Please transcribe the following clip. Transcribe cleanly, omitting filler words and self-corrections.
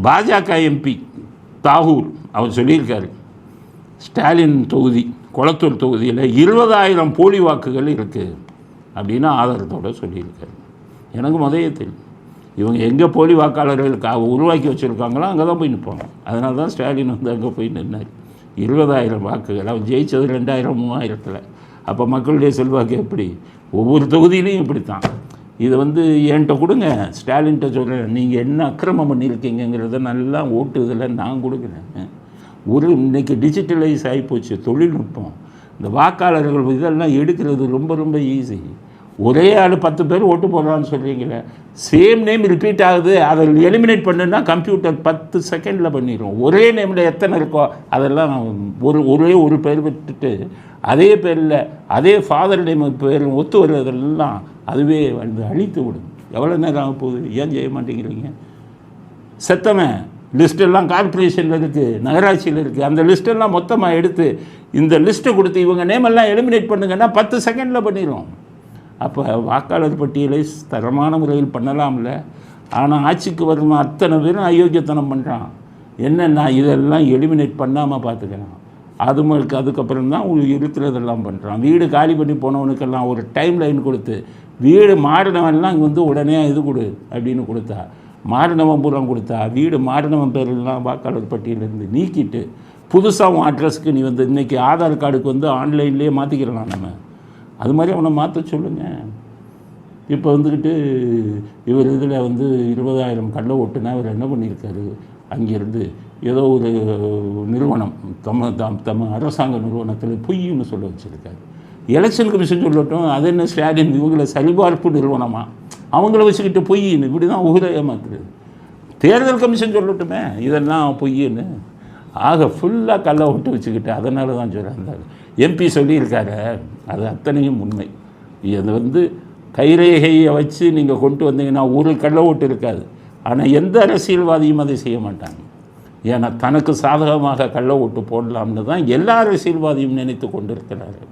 பாஜக எம்பி தாகூர் அவர் சொல்லியிருக்காரு, ஸ்டாலின் தொகுதி கொளத்தூர் தொகுதியில் 20,000 போலி வாக்குகள் இருக்குது அப்படின்னு ஆதாரத்தோடு சொல்லியிருக்காரு. எனக்கு முதலே தெரியும் இவங்க எங்கே போலி வாக்காளர்களுக்கு உருவாக்கி வச்சுருக்காங்களோ அங்கே தான் போய் நிற்பாங்க. அதனால தான் ஸ்டாலின் வந்து அங்கே போய் நின்னார். 20,000 வாக்குகள், அவர் ஜெயித்தது 2,000 3,000. அப்போ மக்களுடைய செல்வாக்கு எப்படி? ஒவ்வொரு தொகுதியிலையும் இப்படித்தான். இதை வந்து என்கிட்ட கொடுங்க, ஸ்டாலின்கிட்ட சொல்கிறேன், நீங்கள் என்ன அக்கிரமம் பண்ணியிருக்கீங்கிறத நல்லா ஓட்டு இதில் நான் கொடுக்குறேன். இன்றைக்கி டிஜிட்டலைஸ் ஆகிப்போச்சு தொழில்நுட்பம். இந்த வாக்காளர்கள் இதெல்லாம் எடுக்கிறது ரொம்ப ரொம்ப ஈஸி. ஒரே ஆள் 10 பேர் ஓட்டு போடுறான்னு சொல்கிறீங்களே, சேம் நேம் ரிப்பீட் ஆகுது, அதை எலிமினேட் பண்ணுன்னா கம்ப்யூட்டர் 10 செகண்டில் பண்ணிடும். ஒரே நேமில் எத்தனை இருக்கோ அதெல்லாம் ஒரே ஒரு பேர் விட்டுட்டு அதே பேரில் அதே ஃபாதர் நேம் பேர் ஒத்து வருவதெல்லாம் அதுவே வந்து அழித்து விடும். எவ்வளோ நேரம் ஆக போகுது? ஏன் செய்ய மாட்டேங்கிறீங்க? செத்தவன் லிஸ்ட்டெல்லாம் கார்பரேஷனில் இருக்குது, நகராட்சியில் இருக்குது. அந்த லிஸ்ட்டெல்லாம் மொத்தமாக எடுத்து இந்த லிஸ்ட்டை கொடுத்து இவங்க நேமெல்லாம் எலிமினேட் பண்ணுங்கன்னா 10 செகண்டில் பண்ணிடும். அப்போ வாக்காளர் பட்டியலை தரமான முறையில் பண்ணலாம்ல. ஆனால் ஆட்சிக்கு வரும் அத்தனை பேரும் அயோக்கியத்தனம் பண்ணுறான். என்னென்னா இதெல்லாம் எலிமினேட் பண்ணாமல் பார்த்துக்கலாம். அதுக்கப்புறம் தான் இருக்கிறதெல்லாம் பண்ணுறான். வீடு காலி பண்ணி போனவனுக்கெல்லாம் ஒரு டைம் லைன் கொடுத்து, வீடு மாறினவன்லாம் இங்கே வந்து உடனே இது கொடு அப்படின்னு கொடுத்தா, மாறினவன் பூரா கொடுத்தா, வீடு மாறினவன் பேரெல்லாம் வாக்காளர் பட்டியலேருந்து நீக்கிட்டு புதுசாக உன் அட்ரஸ்க்கு நீ வந்து இன்றைக்கி ஆதார் கார்டுக்கு வந்து ஆன்லைன்லேயே மாற்றிக்கிறலாம். நம்ம அது மாதிரி அவனை மாற்ற சொல்லுங்கள். இப்போ வந்துக்கிட்டு இவர் இதில் வந்து 20,000 கள்ள ஓட்டுனா இவர் என்ன பண்ணியிருக்காரு, அங்கேருந்து ஏதோ ஒரு நிறுவனம் தம்ம அரசாங்க நிறுவனத்தில் பொய்ன்னு சொல்ல வச்சுருக்காரு. எலெக்ஷன் கமிஷன் சொல்லட்டும், அது என்ன ஸ்டாலின் இவங்களை சரிபார்ப்பு நிறுவனமாக அவங்கள வச்சுக்கிட்டு பொய்ன்னு இப்படி தான் உயிரை ஏமாத்துறது. தேர்தல் கமிஷன் சொல்லட்டுமே இதெல்லாம் பொய்ன்னு. ஆக ஃபுல்லாக கள்ள ஓட்டு வச்சுக்கிட்டு அதனால தான் சொல்கிறாங்க. எம்பி சொல்லியிருக்காரு, அது அத்தனையும் உண்மை. அது வந்து கைரேகையை வச்சு நீங்கள் கொண்டு வந்தீங்கன்னா ஒரு கள்ள ஓட்டு இருக்காது. ஆனால் எந்த அரசியல்வாதியும் அதை செய்ய மாட்டாங்க. ஏன்னா தனக்கு சாதகமாக கள்ள ஓட்டு போடலாம்னு தான் எல்லா அரசியல்வாதியும் நினைத்து கொண்டிருக்கிறார்கள்.